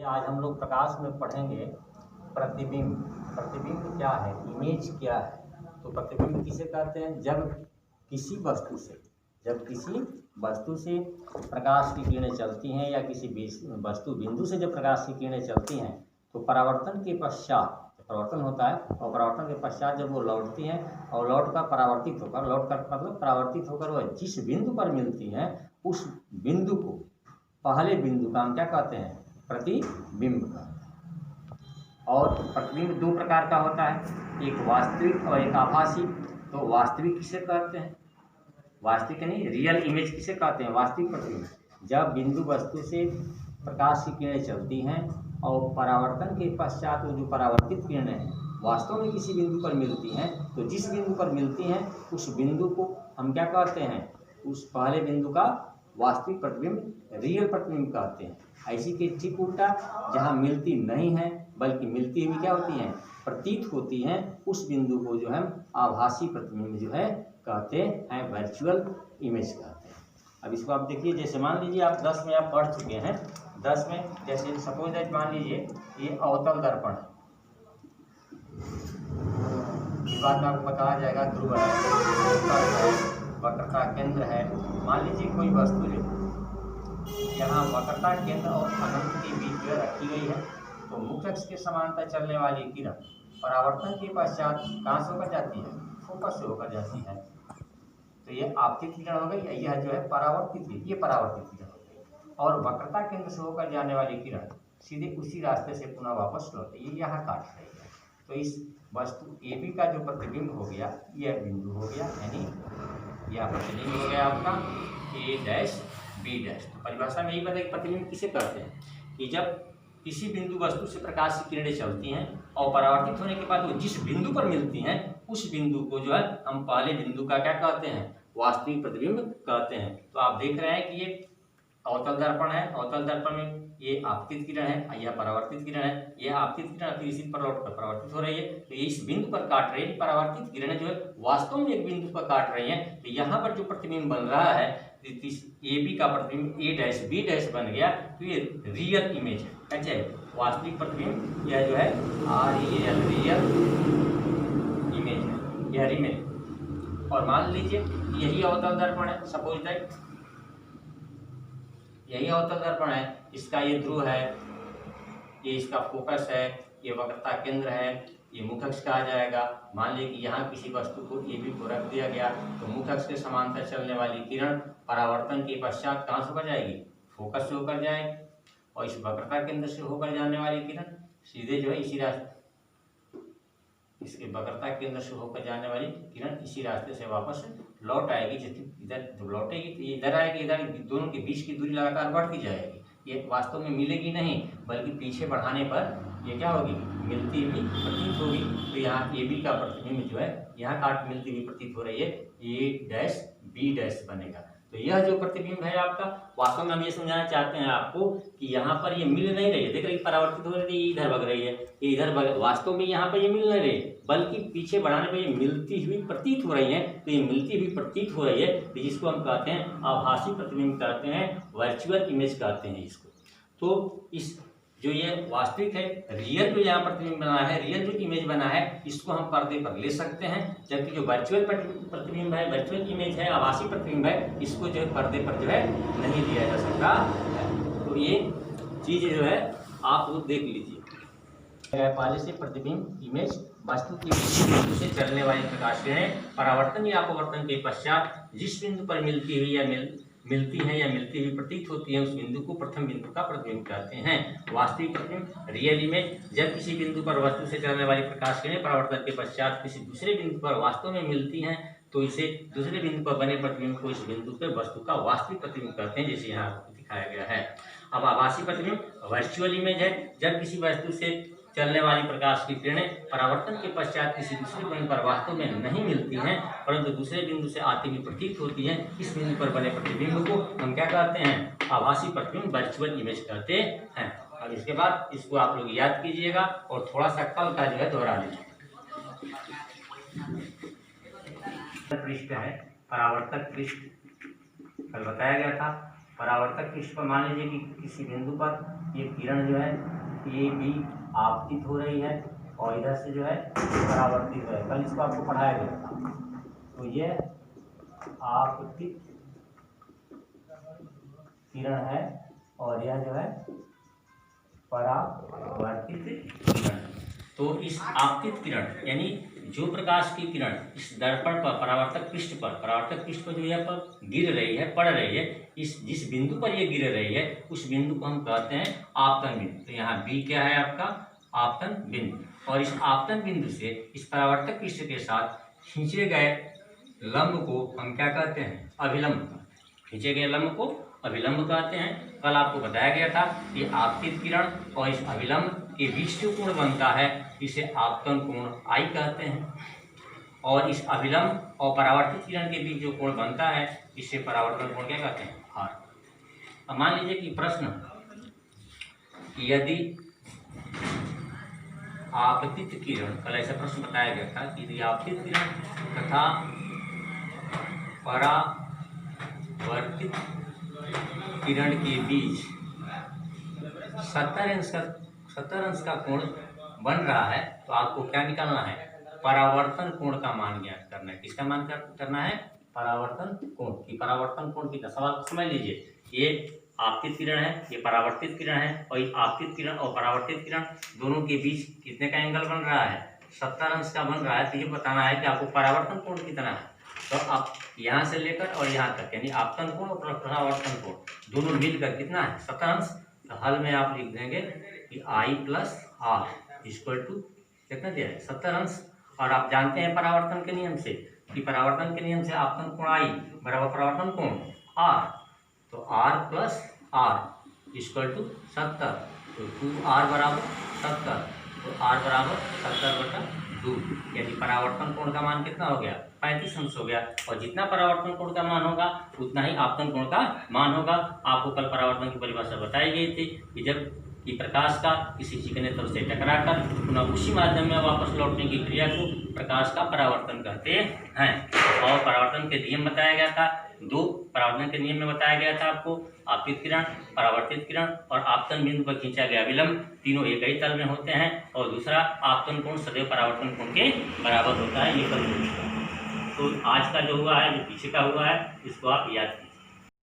ये आज हम लोग प्रकाश में पढ़ेंगे प्रतिबिंब। प्रतिबिंब क्या है, इमेज क्या है। तो प्रतिबिंब किसे कहते हैं? जब किसी वस्तु से प्रकाश की किरणें चलती हैं या किसी वस्तु बिंदु से जब प्रकाश की किरणें चलती हैं तो परावर्तन के पश्चात परावर्तन होता है और परावर्तन के पश्चात जब वो लौटती हैं और लौट कर परावर्तित होकर वह जिस बिंदु पर मिलती हैं उस बिंदु को, पहले बिंदु का हम क्या कहते हैं? प्रतिबिंब का। और प्रतिबिंब दो प्रकार का होता है, एक वास्तविक और एक आभासी। तो वास्तविक किसे कहते हैं? वास्तविक नहीं, रियल इमेज किसे कहते हैं? वास्तविक प्रतिबिंब। जब बिंदु वस्तु से प्रकाश की किरणें चलती हैं और परावर्तन के पश्चात वो जो परावर्तित किरणें हैं वास्तव में किसी बिंदु पर मिलती हैं, तो जिस बिंदु पर मिलती हैं उस बिंदु को हम क्या कहते हैं? उस पहले बिंदु का वास्तविक प्रतिबिंब, रियल प्रतिबिंब कहते हैं। ऐसी के ठीक उल्टा, जहाँ मिलती नहीं है बल्कि मिलती हुई क्या होती हैं? प्रतीत होती हैं, उस बिंदु को जो है आभासी प्रतिबिंब जो है कहते हैं, वर्चुअल इमेज कहते हैं। अब इसको आप देखिए, जैसे मान लीजिए आप 10 में आप पढ़ चुके हैं। 10 में जैसे सपोज दैट मान लीजिए ये अवतल दर्पण है। इस बात में आपको बताया जाएगा ध्रुव है, वक्रता केंद्र है। मान लीजिए कोई वस्तु जो यहाँ वक्रता केंद्र और अनंत के बीच में रखी गई है, तो मुख्य अक्ष के समांतर चलने वाली किरण परावर्तन के पश्चात कहाँ से होकर जाती है? फोकस से होकर जाती है। तो ये आपतित किरण हो गई, यह जो है परावर्तित, ये परावर्तित किरण हो गई। और वक्रता केंद्र से होकर जाने वाली किरण सीधे उसी रास्ते से पुनः वापस लौटी, ये यहाँ काट रही है। तो इस वस्तु ए बी का जो प्रतिबिंब हो गया, यह बिंदु हो गया, यानी यह प्रतिबिंब हो गया आपका ए डैश बी डैश। तो परिभाषा में यही पता है कि प्रतिबिंब किसे कहते हैं कि जब किसी बिंदु वस्तु से प्रकाश की किरणें चलती हैं और परावर्तित होने के बाद वो जिस बिंदु पर मिलती हैं उस बिंदु को जो है हम पहले बिंदु का क्या कहते हैं? वास्तविक प्रतिबिंब कहते हैं। तो आप देख रहे हैं कि ये अवतल दर्पण है। अवतल दर्पण में ये आपतित किरण है, यह परावर्तित किरण है। यह आपतित किरण फिर इसी पर लौटकर परावर्तित हो रही है, तो ये इस बिंदु पर काट रही है। परावर्तित किरणें जो है वास्तव में एक बिंदु पर काट रही हैं। तो यहाँ पर जो प्रतिबिंब बन रहा है ए बी का प्रतिबिंब ए डैश बी डैश बन गया, तो ये रियल इमेज है। अच्छा, वास्तविक प्रतिबिंब यह जो है REL रियल इमेज है, यह इमेज। और मान लीजिए यही अवतल दर्पण है, सपोज दैट यही अवतल दर्पण है, इसका ये ध्रुव है, ये इसका फोकस है, ये वक्रता केंद्र है, ये मुख्य अक्ष कहा जाएगा। मान लीजिए कि यहाँ किसी वस्तु को ए बी को रख दिया गया, तो मुख्य अक्ष के समांतर चलने वाली किरण परावर्तन के पश्चात कहाँ से होकर जाएगी? फोकस से होकर जाएगी। और इस वक्रता केंद्र से होकर जाने वाली किरण सीधे जो है इसी रास्ते, इसके वक्रता केंद्र से होकर जाने वाली किरण इसी रास्ते से वापस लौट आएगी। इधर जब लौटेगी तो ये इधर आएगी, इधर दोनों के बीच की दूरी लगातार बढ़ती जाएगी। ये वास्तव में मिलेगी नहीं, बल्कि पीछे बढ़ाने पर ये क्या होगी? मिलती हुई प्रतीत होगी। तो यहाँ ए बी का प्रतिबिंब जो है यहाँ काट मिलती हुई प्रतीत हो रही है, ए डैश बी डैश बनेगा। तो यह जो प्रतिबिंब है आपका, वास्तव में हम ये समझाना चाहते हैं आपको कि यहाँ पर ये मिल नहीं रही है। देख रहे परावर्तित हो रही है, इधर भग रही है, ये इधर वास्तव में यहाँ पर ये मिल नहीं रही, बल्कि पीछे बढ़ाने पर ये मिलती हुई प्रतीत हो रही है। तो ये मिलती हुई प्रतीत हो रही है, तो जिसको हम कहते हैं आभासी प्रतिबिंब कहते हैं, वर्चुअल इमेज कहते हैं इसको। तो इस जो ये वास्तविक है, रियल जो यहाँ प्रतिबिंब बना है, रियल जो इमेज बना है, इसको हम पर्दे पर ले सकते हैं। जबकि जो वर्चुअल प्रतिबिंब है, वर्चुअल इमेज है, आभासी प्रतिबिंब है, इसको जो है पर्दे पर जो है नहीं लिया जा सकता है। तो ये चीज़ जो है आप लोग देख लीजिए। पहले से प्रतिबिंब इमेज वस्तु की बिंदु से चलने वाली प्रकाश किरणें परावर्तन या अपवर्तन के पश्चात जिस बिंदु पर मिलती हुई या मिलती है या मिलती हुई प्रतीत होती है, उस बिंदु को प्रथम बिंदु का प्रतिबिंब कहते हैं। वास्तविक प्रतिबिंब रियल इमेज, जब किसी बिंदु पर वस्तु से चलने वाली प्रकाश किरणें परावर्तन के पश्चात किसी दूसरे बिंदु पर वास्तव में मिलती हैं, तो इसे दूसरे बिंदु पर बने प्रतिबिंब को इस बिंदु पर वस्तु का वास्तविक प्रतिबिंब कहते हैं, जैसे यहाँ दिखाया गया है। अब आभासी प्रतिबिंब वर्चुअल इमेज है, जब किसी वस्तु से चलने वाली प्रकाश की किरणें परावर्तन के पश्चात किसी दूसरे बिंदु पर वास्तव में नहीं मिलती हैं, परंतु दूसरे बिंदु से आती हुई प्रतीत होती हैं। इस बिंदु पर बने प्रतिबिंब को हम क्या कहते हैं? आभासी प्रतिबिंब, वर्चुअल इमेज कहते हैं। अब इसके बाद इसको आप लोग याद कीजिएगा और थोड़ा सा कल का जो है दोहरा लीजिए। पृष्ठ है परावर्तक पृष्ठ, कल बताया गया था। परावर्तक पृष्ठ पर मान लीजिए कि किसी बिंदु पर ये किरण जो है ए बी आपतित हो रही है और इधर से जो है परावर्तित हो रहा है। कल इसको आपको पढ़ाया गया था। तो ये आपतित किरण है और यह जो है परावर्तित किरण। तो इस आपतित किरण यानी जो प्रकाश की किरण इस दर्पण पर परावर्तक पृष्ठ पर जो यह पर गिर रही है, पड़ रही है, इस जिस बिंदु पर ये गिर रही है उस बिंदु को हम कहते हैं आपतन बिंदु। तो यहाँ बी क्या है आपका आपतन बिंदु। और इस आपतन बिंदु से इस परावर्तक पृष्ठ के साथ खींचे गए लंब को हम क्या कहते हैं अभिलंब। खींचे गए लंब को अभिलंब कहते हैं। कल आपको बताया गया था कि आपतित किरण और इस अभिलंब के बीच जो कोण बनता है इसे आपतन कोण आई कहते हैं। और इस अभिलंब और परावर्तित किरण के बीच जो कोण बनता है इसे परावर्तन कोण क्या कहते हैं आर। अब मान लीजिए कि प्रश्न यदि आपतित किरण, कल ऐसा प्रश्न बताया गया था कि यदि आपतित किरण तथा परावर्तित किरण के बीच 70 अंश का कोण बन रहा है तो आपको क्या निकालना है परावर्तन कोण का मान ज्ञात करना है। किसका मान करना है परावर्तन कोण की। परावर्तन कोण कितना सवाल समझ लीजिए। ये आपतित किरण है, ये परावर्तित किरण है और ये आपतित किरण और परावर्तित किरण दोनों के बीच कितने का एंगल बन रहा है 70 अंश का बन रहा है। तो ये बताना है कि आपको परावर्तन कोण कितना है। तो आप यहाँ से लेकर और यहाँ तक यानी आपतन कोण और परावर्तन कोण दोनों मिलकर कितना है 70 अंश। तो हल में आप लिख देंगे कि आई प्लस आर इक्वल टू कितना दिया है 70 अंश। और आप जानते हैं परावर्तन के नियम से कि परावर्तन के नियम से आपतन कोण आई बराबर परावर्तन कोण आर। तो R plus R equal to 70। तो 2r बराबर 70। तो r बराबर 70/2 यानी परावर्तन कोण का मान कितना हो गया 35 अंश हो गया। और जितना परावर्तन कोण का मान होगा उतना ही आपतन कोण का मान होगा। आपको कल परावर्तन की परिभाषा बताई गई थी कि जब कि प्रकाश का किसी चिकने तल से टकराकर पुनः उसी माध्यम में वापस लौटने की क्रिया को प्रकाश का परावर्तन कहते हैं। और परावर्तन के नियम बताया गया था, दो परावर्तन के नियम में बताया गया था आपको आपतित किरण, परावर्तित किरण और आपतन बिंदु पर खींचा गया विलंब तीनों एक ही तल में होते हैं। और दूसरा आपतन कोण सदैव परावर्तन कोण के बराबर होता है। ये कल तो आज का जो हुआ है जो पीछे का हुआ है इसको आप याद कीजिए।